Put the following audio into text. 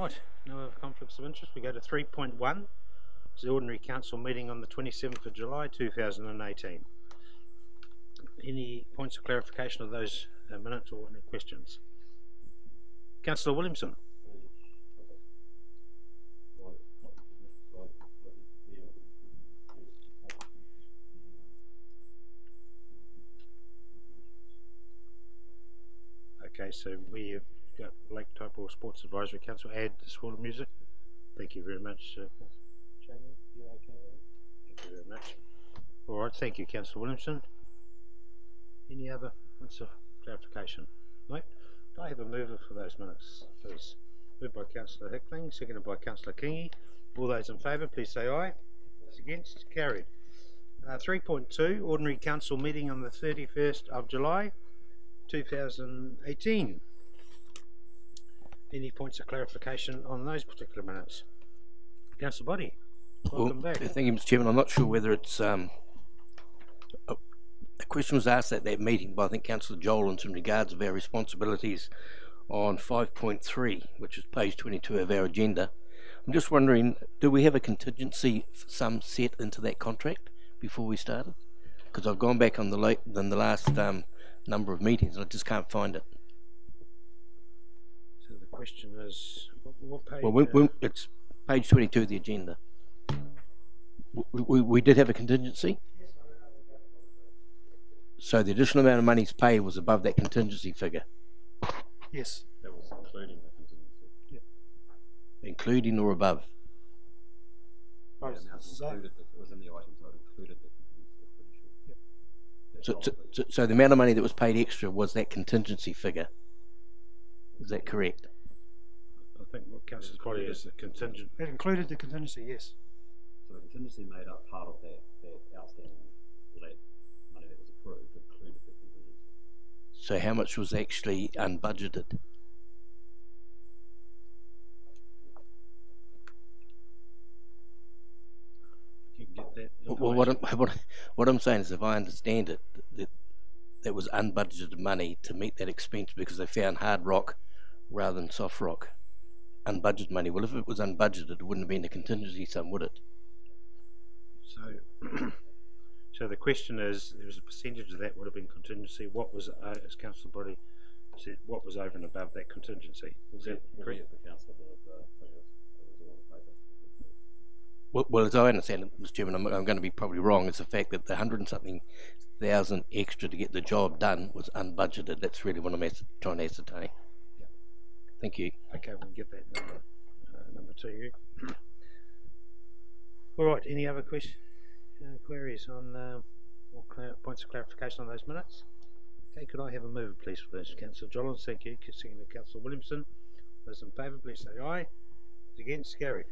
Right, no other conflicts of interest. We go to 3.1. It's the Ordinary Council meeting on the 27th of July 2018. Any points of clarification of those minutes or any questions? Councillor Williamson. Okay, so we have got Lake Taupo Sports Advisory Council add the School of Music. Thank you very much. Jamie, you okay with that? Thank you very much. All right, thank you, Councillor Williamson. Any other points of clarification? No? Do I have a mover for those minutes, please? Moved by Councillor Hickling, seconded by Councillor Kingi. All those in favour, please say aye. Those against, carried. 3.2, Ordinary Council meeting on the 31st of July 2018. Any points of clarification on those particular minutes? Councillor Boddy, welcome back. Thank you, Mr. Chairman. I'm not sure whether it's a question was asked at that meeting by I think Councillor Jolins in regards of our responsibilities on 5.3, which is page 22 of our agenda. I'm just wondering, do we have a contingency sum set into that contract before we started? Because I've gone back on the last number of meetings and I just can't find it. So the question is, what page? Well, it's page 22 of the agenda. We did have a contingency? So the additional amount of money paid was above that contingency figure? Yes. That was including the contingency. Yep. Including or above? Yeah, included it was in the items that included the contingency, I'm pretty sure. Yep. So the amount of money that was paid extra was that contingency figure? Is that correct? I think what Councillor's body is the contingent. It included the contingency, yes. So the contingency made up part of that outstanding, or that money that was approved, included the contingency. So how much was actually unbudgeted? You can get that. Well, what I'm saying is, if I understand it, that was unbudgeted money to meet that expense because they found hard rock rather than soft rock. Unbudgeted money. Well, if it was unbudgeted, it wouldn't have been a contingency sum, would it? So the question is, there was a percentage of that would have been contingency. What was, as Councillor Body said, what was over and above that contingency? Was that correct? The council Well, as I understand it, Mr. Chairman, I'm going to be probably wrong. It's the fact that the 100 and something thousand extra to get the job done was unbudgeted. That's really what I'm trying to ascertain. Yeah. Thank you. Okay, we'll get that number to you. All right. Any other queries on or points of clarification on those minutes? Okay. Could I have a mover, please, for those? Councillor Jolins, thank you. Second to Councillor Williamson. Those in favour, please say aye. Against, carried.